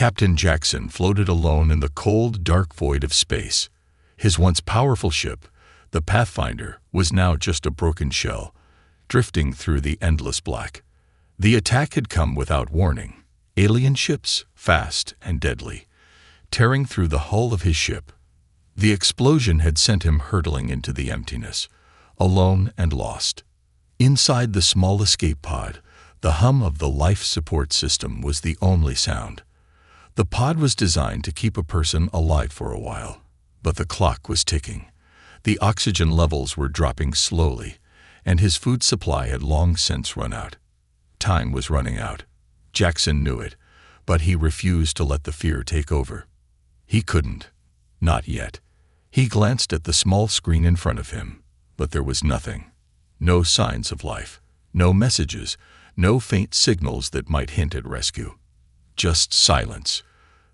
Captain Jackson floated alone in the cold, dark void of space. His once powerful ship, the Pathfinder, was now just a broken shell, drifting through the endless black. The attack had come without warning. Alien ships, fast and deadly, tearing through the hull of his ship. The explosion had sent him hurtling into the emptiness, alone and lost. Inside the small escape pod, the hum of the life support system was the only sound. The pod was designed to keep a person alive for a while, but the clock was ticking. The oxygen levels were dropping slowly, and his food supply had long since run out. Time was running out. Jackson knew it, but he refused to let the fear take over. He couldn't. Not yet. He glanced at the small screen in front of him, but there was nothing. No signs of life. No messages. No faint signals that might hint at rescue. Just silence.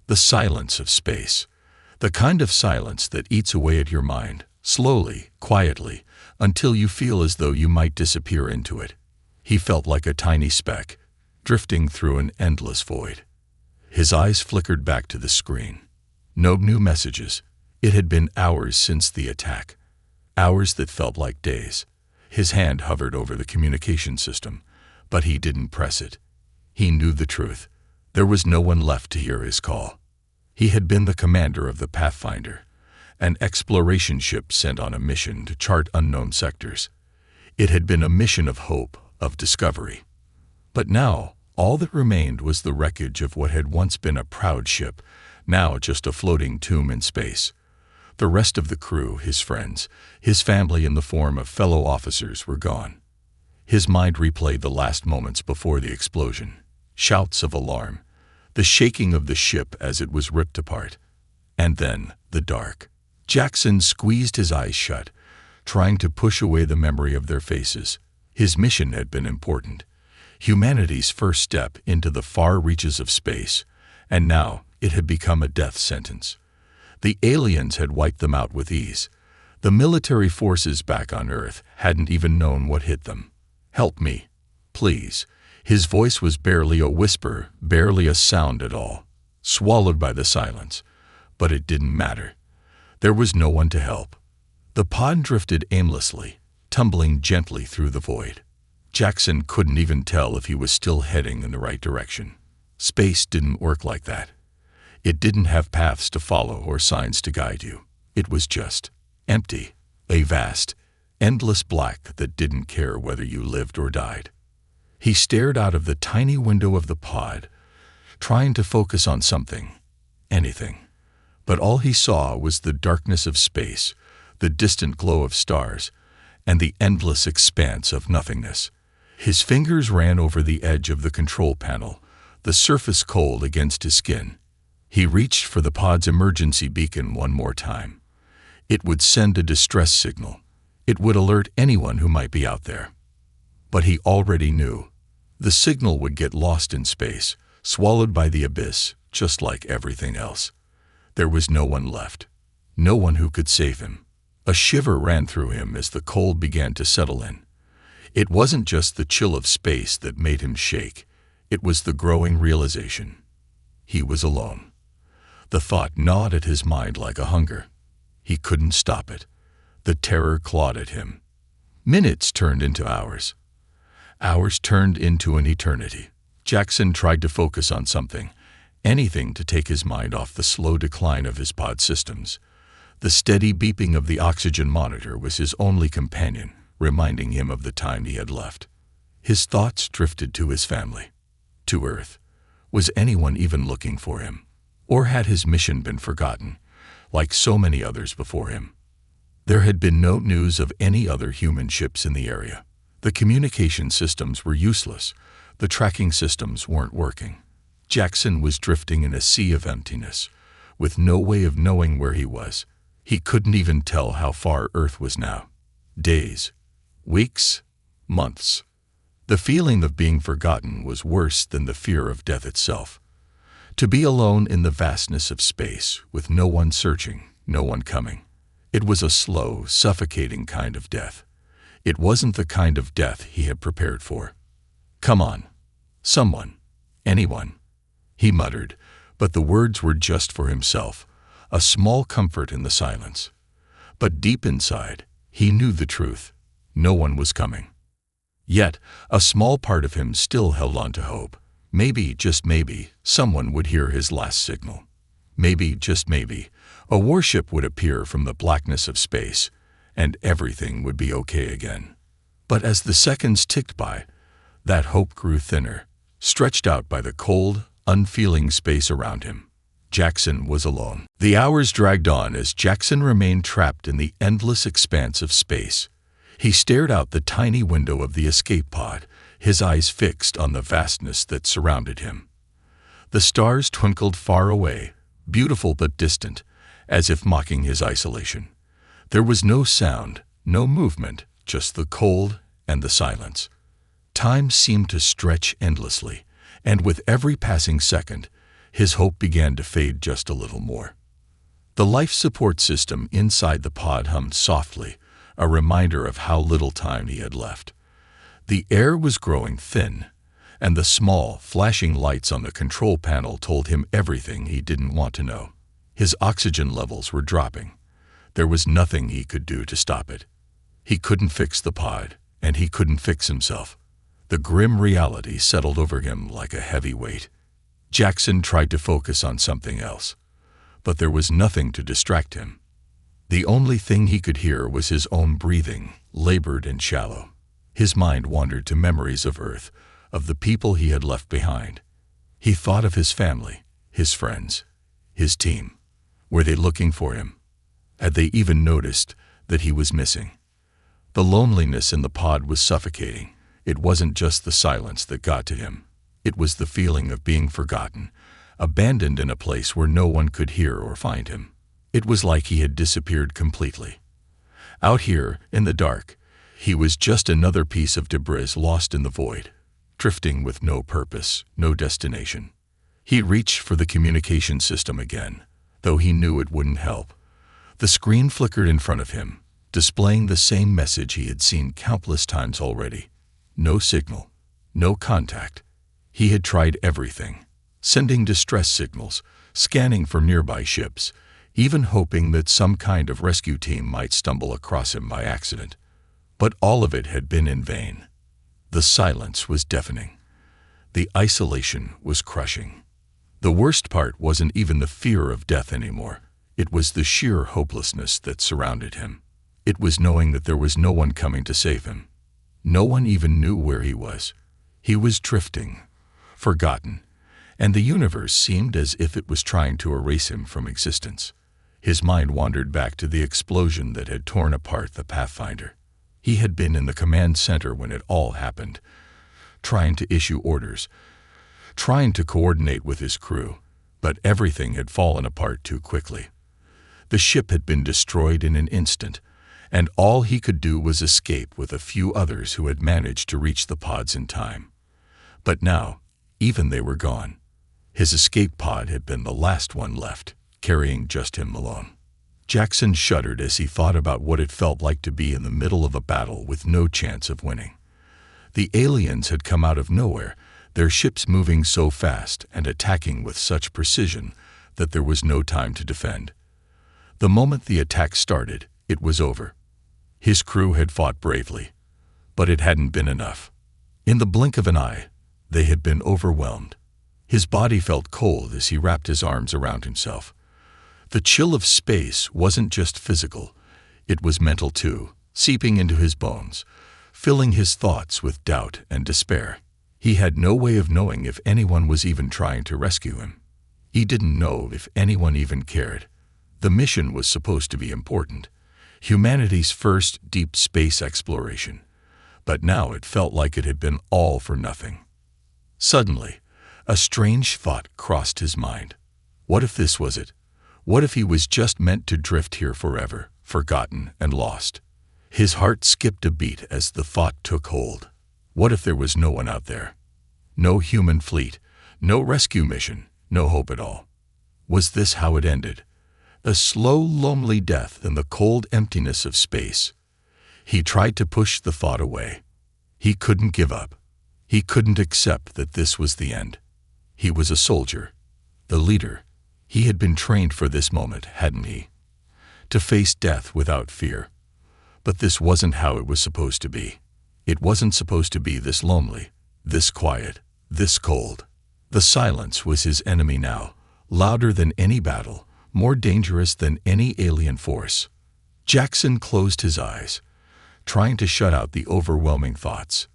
The silence of space. The kind of silence that eats away at your mind, slowly, quietly, until you feel as though you might disappear into it. He felt like a tiny speck, drifting through an endless void. His eyes flickered back to the screen. No new messages. It had been hours since the attack. Hours that felt like days. His hand hovered over the communication system, but he didn't press it. He knew the truth. There was no one left to hear his call. He had been the commander of the Pathfinder, an exploration ship sent on a mission to chart unknown sectors. It had been a mission of hope, of discovery. But now, all that remained was the wreckage of what had once been a proud ship, now just a floating tomb in space. The rest of the crew, his friends, his family in the form of fellow officers, were gone. His mind replayed the last moments before the explosion. Shouts of alarm, the shaking of the ship as it was ripped apart, and then the dark. Jackson squeezed his eyes shut, trying to push away the memory of their faces. His mission had been important, humanity's first step into the far reaches of space, and now it had become a death sentence. The aliens had wiped them out with ease. The military forces back on Earth hadn't even known what hit them. "Help me, please." His voice was barely a whisper, barely a sound at all, swallowed by the silence. But it didn't matter. There was no one to help. The pod drifted aimlessly, tumbling gently through the void. Jackson couldn't even tell if he was still heading in the right direction. Space didn't work like that. It didn't have paths to follow or signs to guide you. It was just empty, a vast, endless black that didn't care whether you lived or died. He stared out of the tiny window of the pod, trying to focus on something, anything. But all he saw was the darkness of space, the distant glow of stars, and the endless expanse of nothingness. His fingers ran over the edge of the control panel, the surface cold against his skin. He reached for the pod's emergency beacon one more time. It would send a distress signal. It would alert anyone who might be out there. But he already knew. The signal would get lost in space, swallowed by the abyss, just like everything else. There was no one left. No one who could save him. A shiver ran through him as the cold began to settle in. It wasn't just the chill of space that made him shake. It was the growing realization. He was alone. The thought gnawed at his mind like a hunger. He couldn't stop it. The terror clawed at him. Minutes turned into hours. Hours turned into an eternity. Jackson tried to focus on something, anything to take his mind off the slow decline of his pod systems. The steady beeping of the oxygen monitor was his only companion, reminding him of the time he had left. His thoughts drifted to his family, to Earth. Was anyone even looking for him? Or had his mission been forgotten, like so many others before him? There had been no news of any other human ships in the area. The communication systems were useless. The tracking systems weren't working. Jackson was drifting in a sea of emptiness, with no way of knowing where he was. He couldn't even tell how far Earth was now. Days, weeks, months. The feeling of being forgotten was worse than the fear of death itself. To be alone in the vastness of space, with no one searching, no one coming. It was a slow, suffocating kind of death. It wasn't the kind of death he had prepared for. "Come on. Someone. Anyone," he muttered, But the words were just for himself, a small comfort in the silence. But deep inside, he knew the truth. No one was coming. Yet, a small part of him still held on to hope. Maybe, just maybe, someone would hear his last signal. Maybe, just maybe, a warship would appear from the blackness of space, and everything would be okay again. But as the seconds ticked by, that hope grew thinner, stretched out by the cold, unfeeling space around him. Jackson was alone. The hours dragged on as Jackson remained trapped in the endless expanse of space. He stared out the tiny window of the escape pod, his eyes fixed on the vastness that surrounded him. The stars twinkled far away, beautiful but distant, as if mocking his isolation. There was no sound, no movement, just the cold and the silence. Time seemed to stretch endlessly, and with every passing second, his hope began to fade just a little more. The life support system inside the pod hummed softly, a reminder of how little time he had left. The air was growing thin, and the small, flashing lights on the control panel told him everything he didn't want to know. His oxygen levels were dropping. There was nothing he could do to stop it. He couldn't fix the pod, and he couldn't fix himself. The grim reality settled over him like a heavy weight. Jackson tried to focus on something else, but there was nothing to distract him. The only thing he could hear was his own breathing, labored and shallow. His mind wandered to memories of Earth, of the people he had left behind. He thought of his family, his friends, his team. Were they looking for him? Had they even noticed that he was missing? The loneliness in the pod was suffocating. It wasn't just the silence that got to him. It was the feeling of being forgotten, abandoned in a place where no one could hear or find him. It was like he had disappeared completely. Out here, in the dark, he was just another piece of debris lost in the void, drifting with no purpose, no destination. He reached for the communication system again, though he knew it wouldn't help. The screen flickered in front of him, displaying the same message he had seen countless times already. No signal, no contact. He had tried everything, sending distress signals, scanning for nearby ships, even hoping that some kind of rescue team might stumble across him by accident. But all of it had been in vain. The silence was deafening. The isolation was crushing. The worst part wasn't even the fear of death anymore. It was the sheer hopelessness that surrounded him. It was knowing that there was no one coming to save him. No one even knew where he was. He was drifting, forgotten, and the universe seemed as if it was trying to erase him from existence. His mind wandered back to the explosion that had torn apart the Pathfinder. He had been in the command center when it all happened, trying to issue orders, trying to coordinate with his crew, but everything had fallen apart too quickly. The ship had been destroyed in an instant, and all he could do was escape with a few others who had managed to reach the pods in time. But now, even they were gone. His escape pod had been the last one left, carrying just him alone. Jackson shuddered as he thought about what it felt like to be in the middle of a battle with no chance of winning. The aliens had come out of nowhere, their ships moving so fast and attacking with such precision that there was no time to defend. The moment the attack started, it was over. His crew had fought bravely, but it hadn't been enough. In the blink of an eye, they had been overwhelmed. His body felt cold as he wrapped his arms around himself. The chill of space wasn't just physical, it was mental too, seeping into his bones, filling his thoughts with doubt and despair. He had no way of knowing if anyone was even trying to rescue him. He didn't know if anyone even cared. The mission was supposed to be important, humanity's first deep space exploration, but now it felt like it had been all for nothing. Suddenly, a strange thought crossed his mind. What if this was it? What if he was just meant to drift here forever, forgotten and lost? His heart skipped a beat as the thought took hold. What if there was no one out there? No human fleet, no rescue mission, no hope at all. Was this how it ended? A slow, lonely death in the cold emptiness of space. He tried to push the thought away. He couldn't give up. He couldn't accept that this was the end. He was a soldier, the leader. He had been trained for this moment, hadn't he? To face death without fear. But this wasn't how it was supposed to be. It wasn't supposed to be this lonely, this quiet, this cold. The silence was his enemy now, louder than any battle, more dangerous than any alien force. Jackson closed his eyes, trying to shut out the overwhelming thoughts.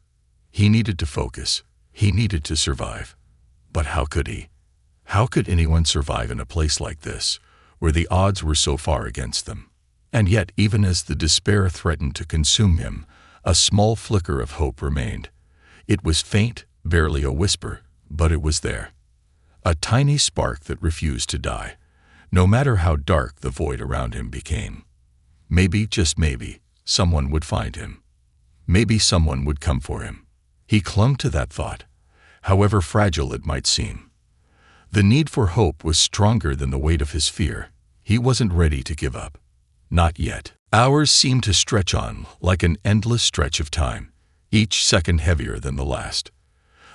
He needed to focus. He needed to survive. But how could he? How could anyone survive in a place like this, where the odds were so far against them? And yet, even as the despair threatened to consume him, a small flicker of hope remained. It was faint, barely a whisper, but it was there. A tiny spark that refused to die, no matter how dark the void around him became. Maybe, just maybe, someone would find him. Maybe someone would come for him. He clung to that thought, however fragile it might seem. The need for hope was stronger than the weight of his fear. He wasn't ready to give up. Not yet. Hours seemed to stretch on like an endless stretch of time, each second heavier than the last.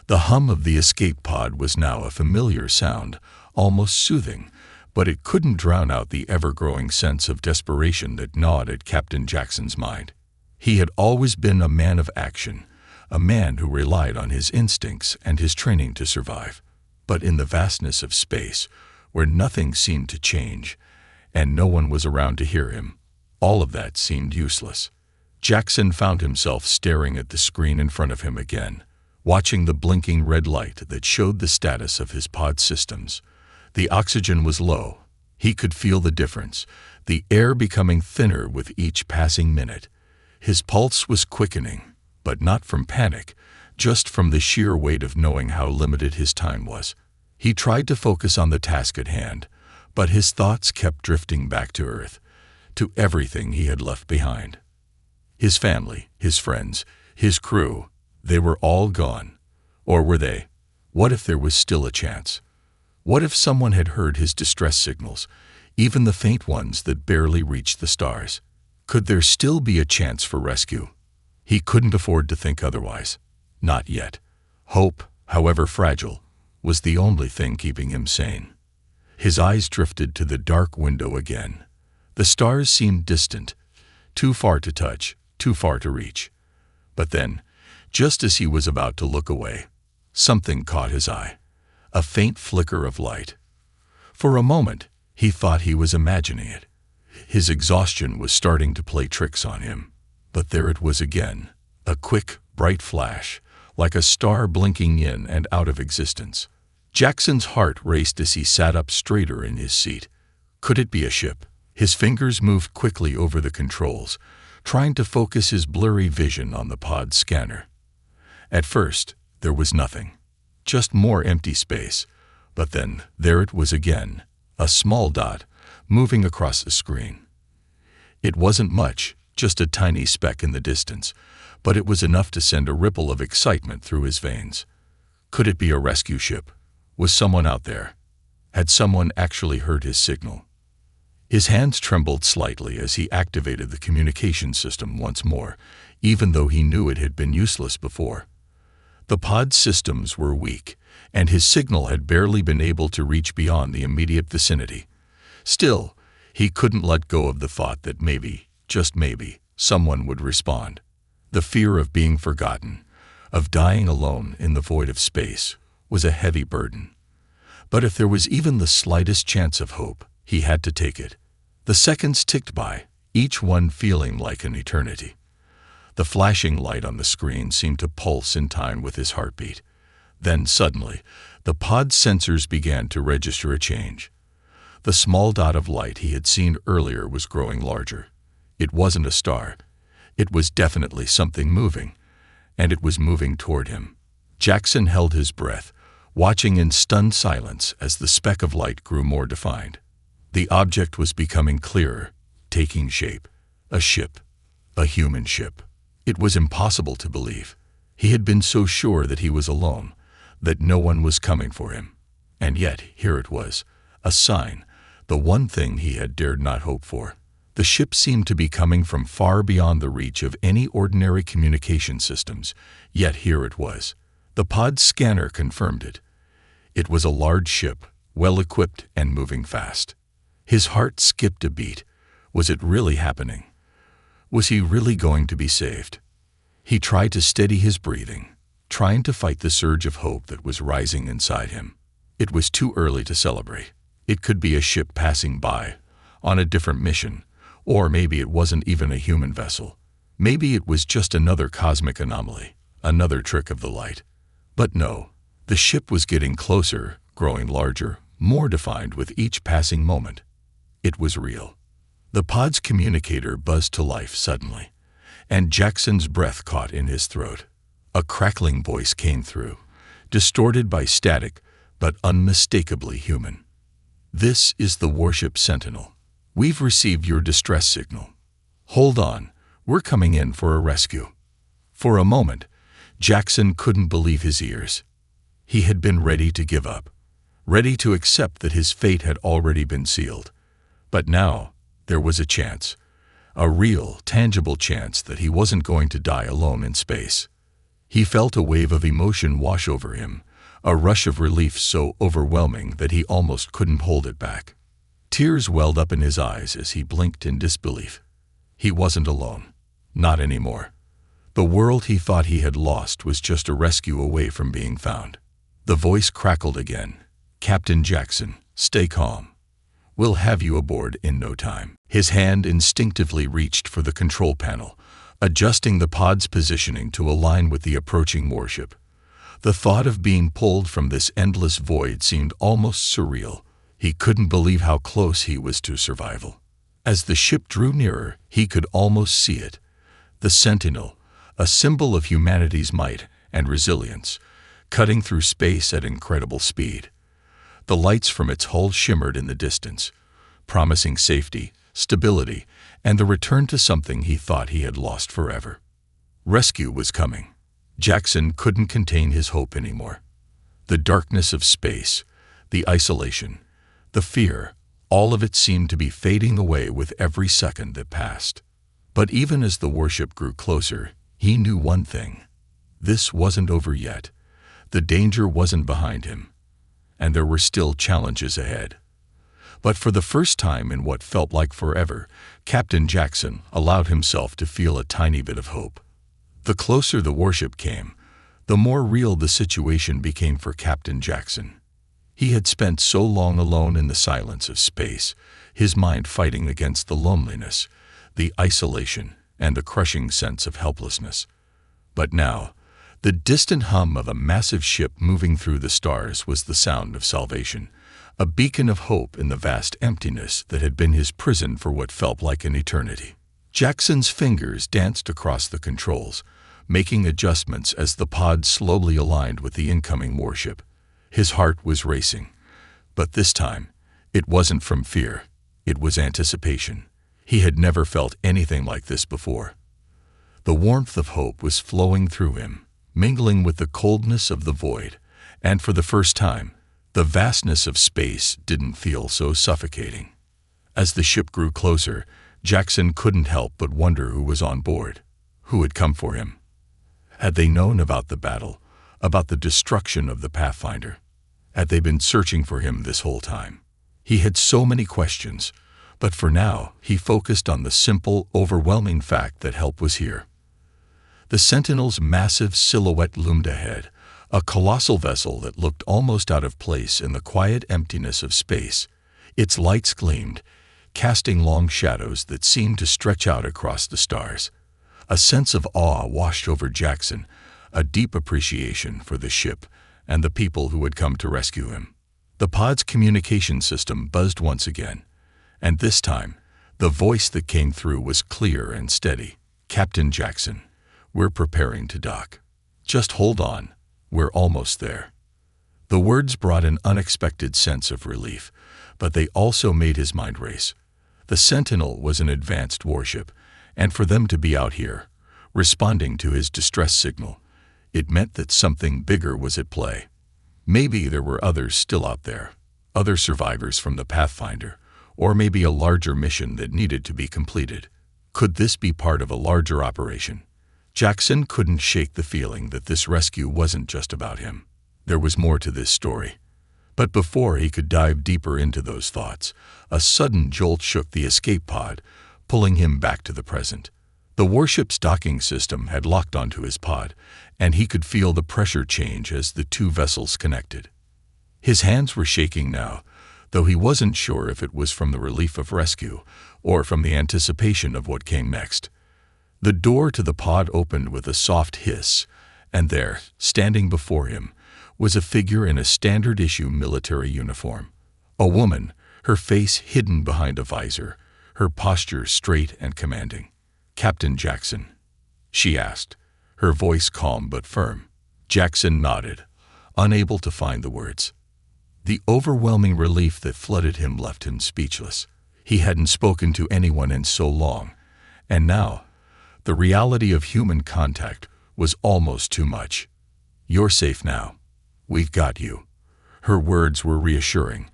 The hum of the escape pod was now a familiar sound, almost soothing, but it couldn't drown out the ever-growing sense of desperation that gnawed at Captain Jackson's mind. He had always been a man of action, a man who relied on his instincts and his training to survive. But in the vastness of space, where nothing seemed to change, and no one was around to hear him, all of that seemed useless. Jackson found himself staring at the screen in front of him again, watching the blinking red light that showed the status of his pod systems. The oxygen was low. He could feel the difference, the air becoming thinner with each passing minute. His pulse was quickening, but not from panic, just from the sheer weight of knowing how limited his time was. He tried to focus on the task at hand, but his thoughts kept drifting back to Earth, to everything he had left behind. His family, his friends, his crew, they were all gone. Or were they? What if there was still a chance? What if someone had heard his distress signals, even the faint ones that barely reached the stars? Could there still be a chance for rescue? He couldn't afford to think otherwise. Not yet. Hope, however fragile, was the only thing keeping him sane. His eyes drifted to the dark window again. The stars seemed distant, too far to touch, too far to reach. But then, just as he was about to look away, something caught his eye. A faint flicker of light. For a moment, he thought he was imagining it. His exhaustion was starting to play tricks on him. But there it was again, a quick, bright flash, like a star blinking in and out of existence. Jackson's heart raced as he sat up straighter in his seat. Could it be a ship? His fingers moved quickly over the controls, trying to focus his blurry vision on the pod scanner. At first, there was nothing. Just more empty space. But then, there it was again, a small dot, moving across the screen. It wasn't much, just a tiny speck in the distance, but it was enough to send a ripple of excitement through his veins. Could it be a rescue ship? Was someone out there? Had someone actually heard his signal? His hands trembled slightly as he activated the communication system once more, even though he knew it had been useless before. The pod systems were weak, and his signal had barely been able to reach beyond the immediate vicinity. Still, he couldn't let go of the thought that maybe, just maybe, someone would respond. The fear of being forgotten, of dying alone in the void of space, was a heavy burden. But if there was even the slightest chance of hope, he had to take it. The seconds ticked by, each one feeling like an eternity. The flashing light on the screen seemed to pulse in time with his heartbeat. Then suddenly, the pod sensors began to register a change. The small dot of light he had seen earlier was growing larger. It wasn't a star. It was definitely something moving, and it was moving toward him. Jackson held his breath, watching in stunned silence as the speck of light grew more defined. The object was becoming clearer, taking shape. A ship. A human ship. It was impossible to believe. He had been so sure that he was alone, that no one was coming for him. And yet, here it was, a sign, the one thing he had dared not hope for. The ship seemed to be coming from far beyond the reach of any ordinary communication systems, yet here it was. The pod scanner confirmed it. It was a large ship, well-equipped and moving fast. His heart skipped a beat. Was it really happening? Was he really going to be saved? He tried to steady his breathing, trying to fight the surge of hope that was rising inside him. It was too early to celebrate. It could be a ship passing by, on a different mission, or maybe it wasn't even a human vessel. Maybe it was just another cosmic anomaly, another trick of the light. But no, the ship was getting closer, growing larger, more defined with each passing moment. It was real. The pod's communicator buzzed to life suddenly, and Jackson's breath caught in his throat. A crackling voice came through, distorted by static, but unmistakably human. "This is the Warship Sentinel. We've received your distress signal. Hold on, we're coming in for a rescue." For a moment, Jackson couldn't believe his ears. He had been ready to give up, ready to accept that his fate had already been sealed. But now, there was a chance, a real, tangible chance that he wasn't going to die alone in space. He felt a wave of emotion wash over him, a rush of relief so overwhelming that he almost couldn't hold it back. Tears welled up in his eyes as he blinked in disbelief. He wasn't alone. Not anymore. The world he thought he had lost was just a rescue away from being found. The voice crackled again. "Captain Jackson, stay calm. We'll have you aboard in no time." His hand instinctively reached for the control panel, adjusting the pod's positioning to align with the approaching warship. The thought of being pulled from this endless void seemed almost surreal. He couldn't believe how close he was to survival. As the ship drew nearer, he could almost see it. The Sentinel, a symbol of humanity's might and resilience, cutting through space at incredible speed. The lights from its hull shimmered in the distance, promising safety, stability, and the return to something he thought he had lost forever. Rescue was coming. Jackson couldn't contain his hope anymore. The darkness of space, the isolation, the fear, all of it seemed to be fading away with every second that passed. But even as the warship grew closer, he knew one thing. This wasn't over yet. The danger wasn't behind him, and there were still challenges ahead. But for the first time in what felt like forever, Captain Jackson allowed himself to feel a tiny bit of hope. The closer the warship came, the more real the situation became for Captain Jackson. He had spent so long alone in the silence of space, his mind fighting against the loneliness, the isolation, and the crushing sense of helplessness. But now, the distant hum of a massive ship moving through the stars was the sound of salvation, a beacon of hope in the vast emptiness that had been his prison for what felt like an eternity. Jackson's fingers danced across the controls, making adjustments as the pod slowly aligned with the incoming warship. His heart was racing, but this time, it wasn't from fear, it was anticipation. He had never felt anything like this before. The warmth of hope was flowing through him, mingling with the coldness of the void, and for the first time, the vastness of space didn't feel so suffocating. As the ship grew closer, Jackson couldn't help but wonder who was on board, who had come for him. Had they known about the battle, about the destruction of the Pathfinder? Had they been searching for him this whole time? He had so many questions, but for now, he focused on the simple, overwhelming fact that help was here. The Sentinel's massive silhouette loomed ahead, a colossal vessel that looked almost out of place in the quiet emptiness of space. Its lights gleamed, casting long shadows that seemed to stretch out across the stars. A sense of awe washed over Jackson, a deep appreciation for the ship and the people who had come to rescue him. The pod's communication system buzzed once again, and this time, the voice that came through was clear and steady. "Captain Jackson, we're preparing to dock. Just hold on, we're almost there." The words brought an unexpected sense of relief, but they also made his mind race. The Sentinel was an advanced warship, and for them to be out here, responding to his distress signal, it meant that something bigger was at play. Maybe there were others still out there, other survivors from the Pathfinder, or maybe a larger mission that needed to be completed. Could this be part of a larger operation? Jackson couldn't shake the feeling that this rescue wasn't just about him. There was more to this story. But before he could dive deeper into those thoughts, a sudden jolt shook the escape pod, pulling him back to the present. The warship's docking system had locked onto his pod, and he could feel the pressure change as the two vessels connected. His hands were shaking now, though he wasn't sure if it was from the relief of rescue or from the anticipation of what came next. The door to the pod opened with a soft hiss, and there, standing before him, was a figure in a standard-issue military uniform. A woman, her face hidden behind a visor, her posture straight and commanding. "Captain Jackson?" she asked, her voice calm but firm. Jackson nodded, unable to find the words. The overwhelming relief that flooded him left him speechless. He hadn't spoken to anyone in so long, and now, the reality of human contact was almost too much. "You're safe now. We've got you." Her words were reassuring,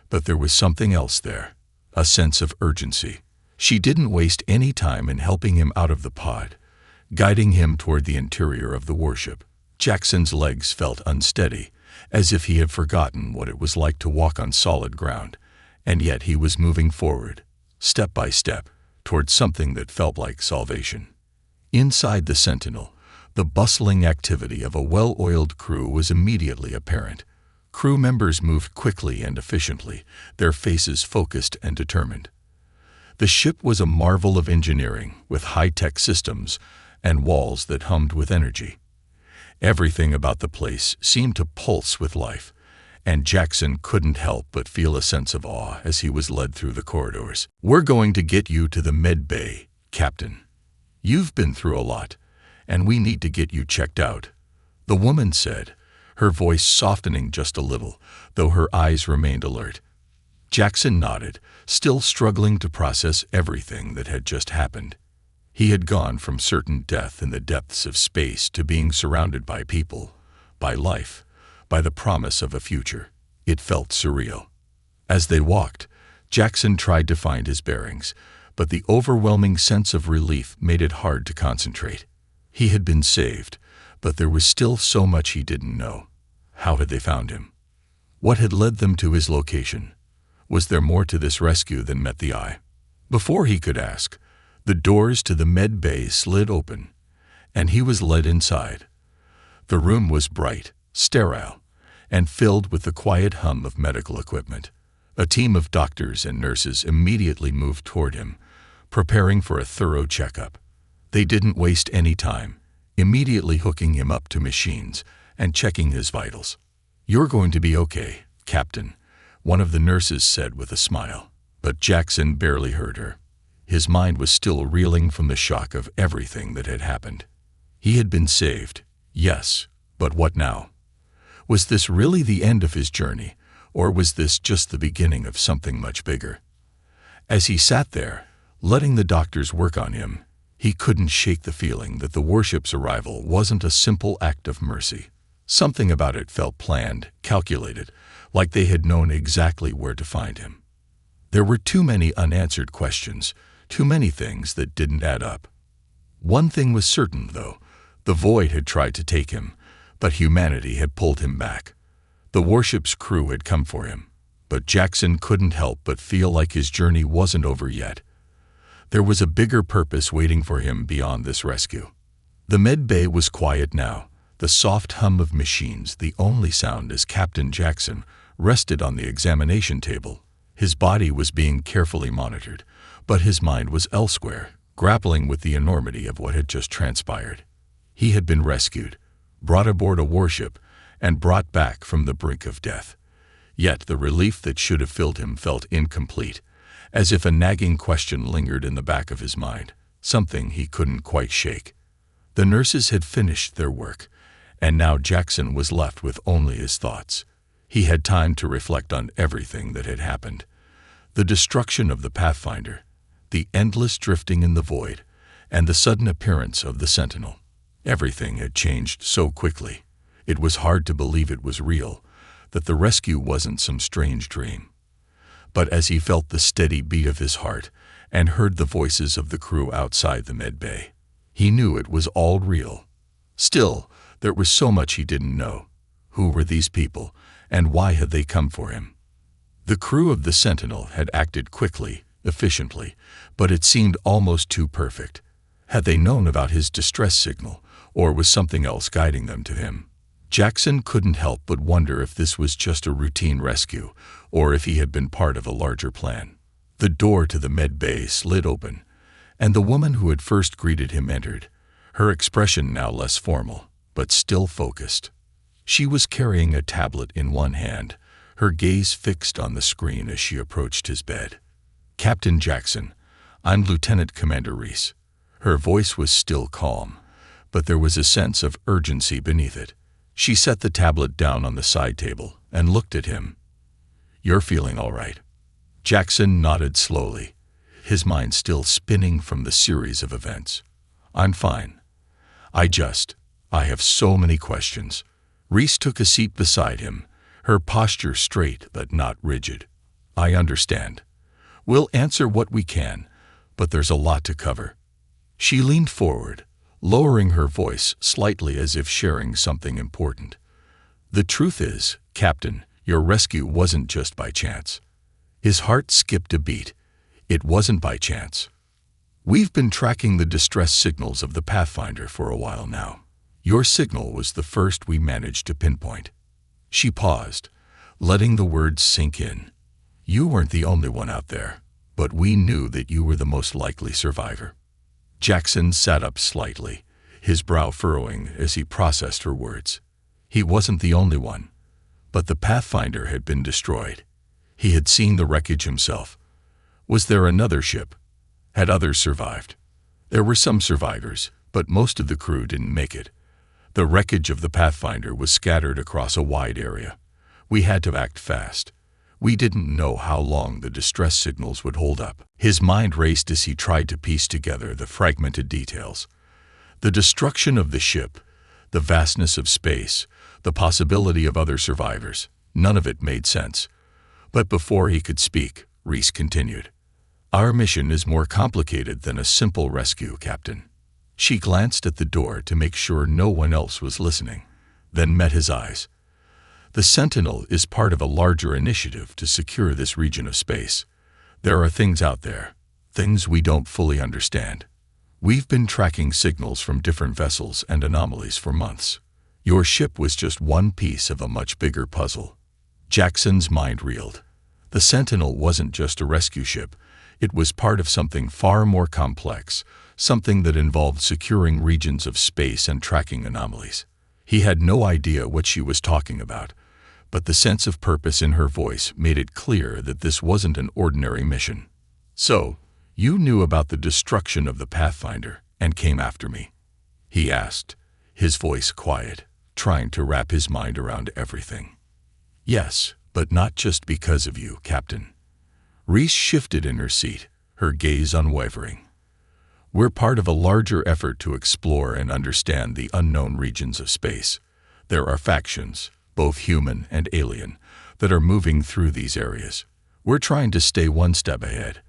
but there was something else there, a sense of urgency. She didn't waste any time in helping him out of the pod, guiding him toward the interior of the warship. Jackson's legs felt unsteady, as if he had forgotten what it was like to walk on solid ground, and yet he was moving forward, step by step, toward something that felt like salvation. Inside the Sentinel, the bustling activity of a well-oiled crew was immediately apparent. Crew members moved quickly and efficiently, their faces focused and determined. The ship was a marvel of engineering, with high-tech systems and walls that hummed with energy. Everything about the place seemed to pulse with life, and Jackson couldn't help but feel a sense of awe as he was led through the corridors. "We're going to get you to the med bay, Captain. You've been through a lot, and we need to get you checked out," the woman said, her voice softening just a little, though her eyes remained alert. Jackson nodded, still struggling to process everything that had just happened. He had gone from certain death in the depths of space to being surrounded by people, by life, by the promise of a future. It felt surreal. As they walked, Jackson tried to find his bearings, but the overwhelming sense of relief made it hard to concentrate. He had been saved, but there was still so much he didn't know. How had they found him? What had led them to his location? Was there more to this rescue than met the eye? Before he could ask, the doors to the med bay slid open, and he was led inside. The room was bright, sterile, and filled with the quiet hum of medical equipment. A team of doctors and nurses immediately moved toward him, preparing for a thorough checkup. They didn't waste any time, immediately hooking him up to machines and checking his vitals. "You're going to be okay, Captain," one of the nurses said with a smile. But Jackson barely heard her. His mind was still reeling from the shock of everything that had happened. He had been saved, yes, but what now? Was this really the end of his journey, or was this just the beginning of something much bigger? As he sat there, letting the doctors work on him, he couldn't shake the feeling that the warship's arrival wasn't a simple act of mercy. Something about it felt planned, calculated, like they had known exactly where to find him. There were too many unanswered questions, too many things that didn't add up. One thing was certain, though. The void had tried to take him, but humanity had pulled him back. The warship's crew had come for him, but Jackson couldn't help but feel like his journey wasn't over yet. There was a bigger purpose waiting for him beyond this rescue. The med bay was quiet now, the soft hum of machines the only sound as Captain Jackson rested on the examination table. His body was being carefully monitored, but his mind was elsewhere, grappling with the enormity of what had just transpired. He had been rescued, brought aboard a warship, and brought back from the brink of death. Yet the relief that should have filled him felt incomplete, as if a nagging question lingered in the back of his mind, something he couldn't quite shake. The nurses had finished their work, and now Jackson was left with only his thoughts. He had time to reflect on everything that had happened. The destruction of the Pathfinder, the endless drifting in the void, and the sudden appearance of the Sentinel. Everything had changed so quickly. It was hard to believe it was real, that the rescue wasn't some strange dream. But as he felt the steady beat of his heart and heard the voices of the crew outside the med bay, he knew it was all real. Still, there was so much he didn't know. Who were these people, And why had they come for him? The crew of the Sentinel had acted quickly, efficiently, but it seemed almost too perfect. Had they known about his distress signal, or was something else guiding them to him? Jackson couldn't help but wonder if this was just a routine rescue, or if he had been part of a larger plan. The door to the med bay slid open, and the woman who had first greeted him entered, her expression now less formal, but still focused. She was carrying a tablet in one hand, her gaze fixed on the screen as she approached his bed. "Captain Jackson, I'm Lieutenant Commander Reese." Her voice was still calm, but there was a sense of urgency beneath it. She set the tablet down on the side table and looked at him. "You're feeling all right?" Jackson nodded slowly, his mind still spinning from the series of events. "I'm fine. I have so many questions." Reese took a seat beside him, her posture straight but not rigid. "I understand. We'll answer what we can, but there's a lot to cover." She leaned forward, lowering her voice slightly as if sharing something important. "The truth is, Captain, your rescue wasn't just by chance." His heart skipped a beat. It wasn't by chance. "We've been tracking the distress signals of the Pathfinder for a while now. Your signal was the first we managed to pinpoint." She paused, letting the words sink in. "You weren't the only one out there, but we knew that you were the most likely survivor." Jackson sat up slightly, his brow furrowing as he processed her words. He wasn't the only one, but the Pathfinder had been destroyed. He had seen the wreckage himself. Was there another ship? Had others survived? There were some survivors, but most of the crew didn't make it. The wreckage of the Pathfinder was scattered across a wide area. We had to act fast. We didn't know how long the distress signals would hold up. His mind raced as he tried to piece together the fragmented details. The destruction of the ship, the vastness of space, the possibility of other survivors, none of it made sense. But before he could speak, Reese continued. "Our mission is more complicated than a simple rescue, Captain." She glanced at the door to make sure no one else was listening, then met his eyes. "The Sentinel is part of a larger initiative to secure this region of space. There are things out there, things we don't fully understand. We've been tracking signals from different vessels and anomalies for months. Your ship was just one piece of a much bigger puzzle." Jackson's mind reeled. The Sentinel wasn't just a rescue ship. It was part of something far more complex, something that involved securing regions of space and tracking anomalies. He had no idea what she was talking about, but the sense of purpose in her voice made it clear that this wasn't an ordinary mission. "So, you knew about the destruction of the Pathfinder and came after me?" he asked, his voice quiet, trying to wrap his mind around everything. "Yes, but not just because of you, Captain." Reese shifted in her seat, her gaze unwavering. "We're part of a larger effort to explore and understand the unknown regions of space. There are factions, both human and alien, that are moving through these areas. We're trying to stay one step ahead.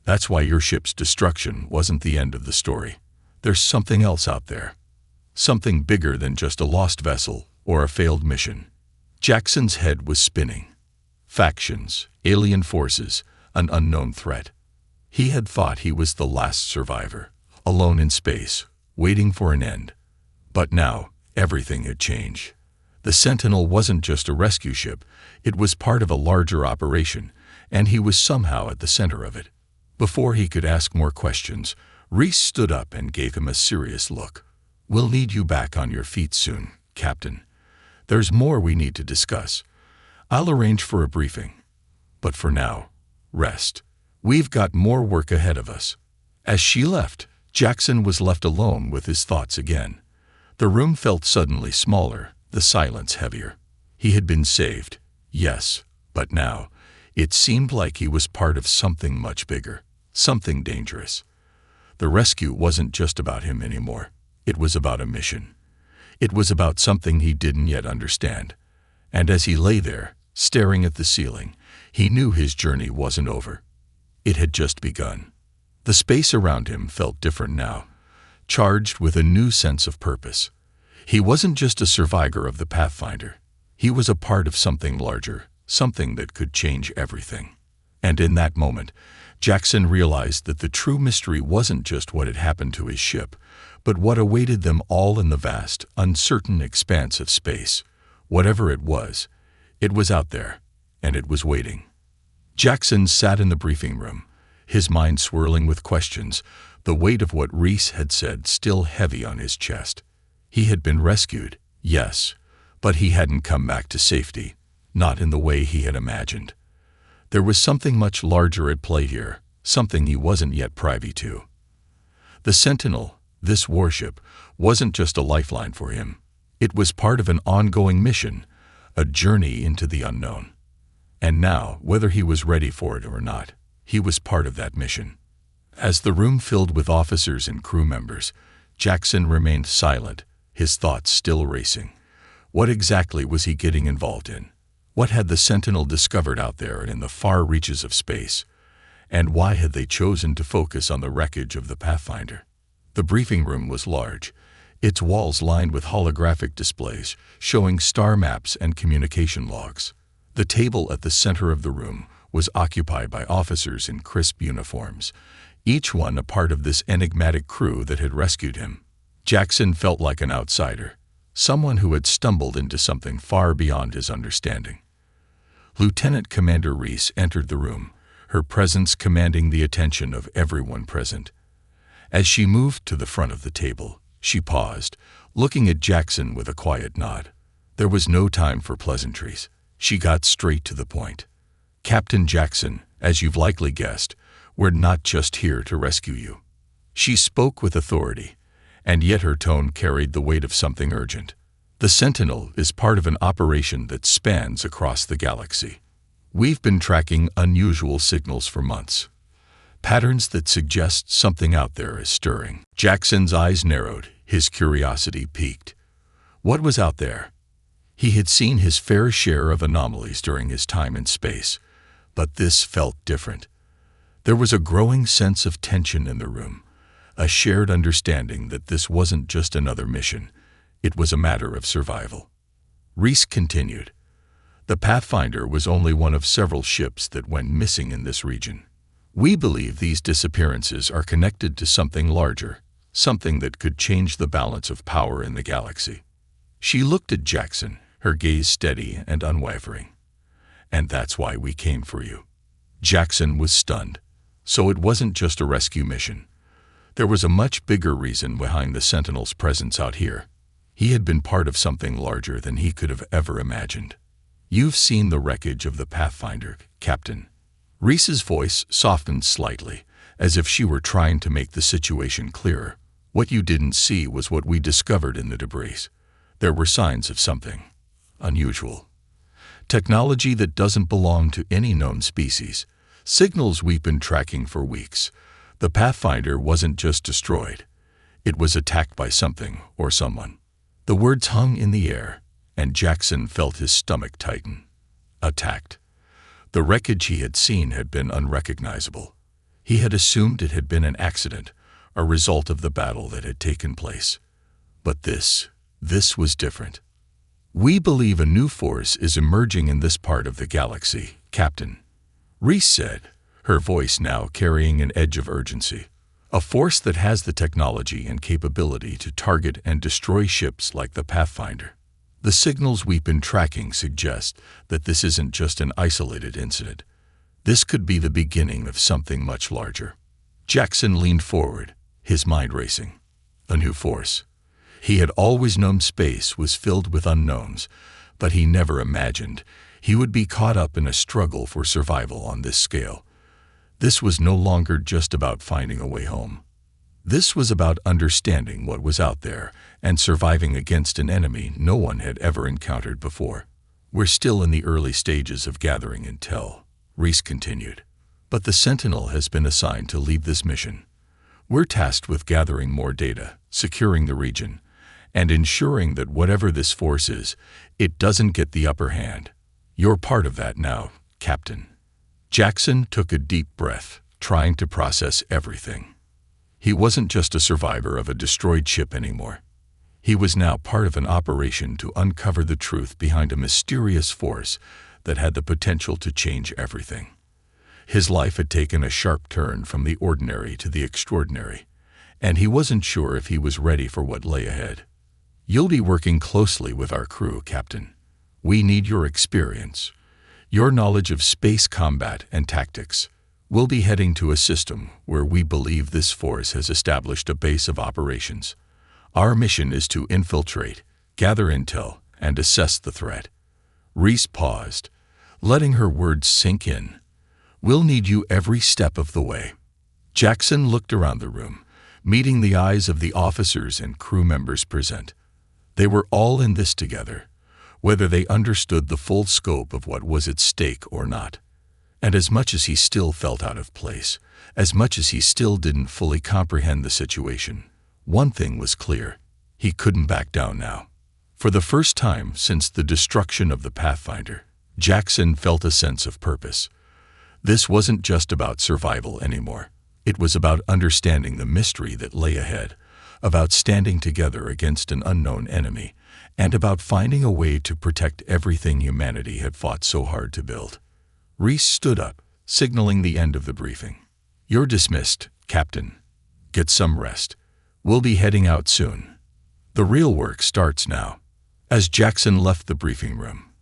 That's why your ship's destruction wasn't the end of the story. There's something else out there. Something bigger than just a lost vessel or a failed mission." Jackson's head was spinning. Factions, alien forces, an unknown threat. He had thought he was the last survivor, alone in space, waiting for an end. But now, everything had changed. The Sentinel wasn't just a rescue ship, it was part of a larger operation, and he was somehow at the center of it. Before he could ask more questions, Reese stood up and gave him a serious look. "We'll need you back on your feet soon, Captain. There's more we need to discuss. I'll arrange for a briefing. But for now, rest. We've got more work ahead of us." As she left, Jackson was left alone with his thoughts again. The room felt suddenly smaller, the silence heavier. He had been saved, yes, but now, it seemed like he was part of something much bigger, something dangerous. The rescue wasn't just about him anymore. It was about a mission. It was about something he didn't yet understand. And as he lay there, staring at the ceiling, he knew his journey wasn't over. It had just begun. The space around him felt different now, charged with a new sense of purpose. He wasn't just a survivor of the Pathfinder. He was a part of something larger, something that could change everything. And in that moment, Jackson realized that the true mystery wasn't just what had happened to his ship, but what awaited them all in the vast, uncertain expanse of space. Whatever it was out there, and it was waiting. Jackson sat in the briefing room, his mind swirling with questions, the weight of what Reese had said still heavy on his chest. He had been rescued, yes, but he hadn't come back to safety, not in the way he had imagined. There was something much larger at play here, something he wasn't yet privy to. The Sentinel, this warship, wasn't just a lifeline for him. It was part of an ongoing mission, a journey into the unknown. And now, whether he was ready for it or not, he was part of that mission. As the room filled with officers and crew members, Jackson remained silent, his thoughts still racing. What exactly was he getting involved in? What had the Sentinel discovered out there in the far reaches of space? And why had they chosen to focus on the wreckage of the Pathfinder? The briefing room was large, its walls lined with holographic displays showing star maps and communication logs. The table at the center of the room was occupied by officers in crisp uniforms, each one a part of this enigmatic crew that had rescued him. Jackson felt like an outsider, someone who had stumbled into something far beyond his understanding. Lieutenant Commander Reese entered the room, her presence commanding the attention of everyone present. As she moved to the front of the table, she paused, looking at Jackson with a quiet nod. There was no time for pleasantries. She got straight to the point. "Captain Jackson, as you've likely guessed, we're not just here to rescue you." She spoke with authority, and yet her tone carried the weight of something urgent. The Sentinel is part of an operation that spans across the galaxy. We've been tracking unusual signals for months, patterns that suggest something out there is stirring. Jackson's eyes narrowed, his curiosity piqued. What was out there? He had seen his fair share of anomalies during his time in space, but this felt different. There was a growing sense of tension in the room, a shared understanding that this wasn't just another mission. It was a matter of survival. Reese continued. The Pathfinder was only one of several ships that went missing in this region. We believe these disappearances are connected to something larger, something that could change the balance of power in the galaxy. She looked at Jackson, her gaze steady and unwavering. "And that's why we came for you." Jackson was stunned. So it wasn't just a rescue mission. There was a much bigger reason behind the Sentinel's presence out here. He had been part of something larger than he could have ever imagined. "You've seen the wreckage of the Pathfinder, Captain." Reese's voice softened slightly, as if she were trying to make the situation clearer. "What you didn't see was what we discovered in the debris. There were signs of something unusual. Technology that doesn't belong to any known species. Signals we've been tracking for weeks. The Pathfinder wasn't just destroyed. It was attacked by something or someone." The words hung in the air, and Jackson felt his stomach tighten. Attacked. The wreckage he had seen had been unrecognizable. He had assumed it had been an accident, a result of the battle that had taken place. But this was different. "We believe a new force is emerging in this part of the galaxy, Captain," Reese said, her voice now carrying an edge of urgency. "A force that has the technology and capability to target and destroy ships like the Pathfinder. The signals we've been tracking suggest that this isn't just an isolated incident. This could be the beginning of something much larger." Jackson leaned forward, his mind racing. A new force. He had always known space was filled with unknowns, but he never imagined he would be caught up in a struggle for survival on this scale. This was no longer just about finding a way home. This was about understanding what was out there and surviving against an enemy no one had ever encountered before. "We're still in the early stages of gathering intel," Reese continued. "But the Sentinel has been assigned to lead this mission. We're tasked with gathering more data, securing the region, and ensuring that whatever this force is, it doesn't get the upper hand. You're part of that now, Captain." Jackson took a deep breath, trying to process everything. He wasn't just a survivor of a destroyed ship anymore. He was now part of an operation to uncover the truth behind a mysterious force that had the potential to change everything. His life had taken a sharp turn from the ordinary to the extraordinary, and he wasn't sure if he was ready for what lay ahead. "You'll be working closely with our crew, Captain. We need your experience, your knowledge of space combat and tactics. We'll be heading to a system where we believe this force has established a base of operations. Our mission is to infiltrate, gather intel, and assess the threat." Reese paused, letting her words sink in. "We'll need you every step of the way." Jackson looked around the room, meeting the eyes of the officers and crew members present. They were all in this together, whether they understood the full scope of what was at stake or not. And as much as he still felt out of place, as much as he still didn't fully comprehend the situation, one thing was clear: he couldn't back down now. For the first time since the destruction of the Pathfinder, Jackson felt a sense of purpose. This wasn't just about survival anymore. It was about understanding the mystery that lay ahead, about standing together against an unknown enemy, and about finding a way to protect everything humanity had fought so hard to build. Reese stood up, signaling the end of the briefing. "You're dismissed, Captain. Get some rest. We'll be heading out soon. The real work starts now." As Jackson left the briefing room,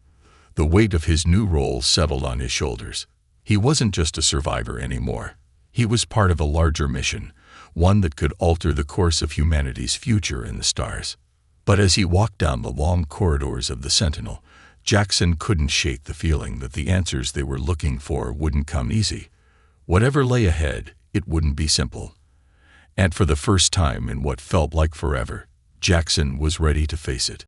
the weight of his new role settled on his shoulders. He wasn't just a survivor anymore. He was part of a larger mission, one that could alter the course of humanity's future in the stars. But as he walked down the long corridors of the Sentinel, Jackson couldn't shake the feeling that the answers they were looking for wouldn't come easy. Whatever lay ahead, it wouldn't be simple. And for the first time in what felt like forever, Jackson was ready to face it.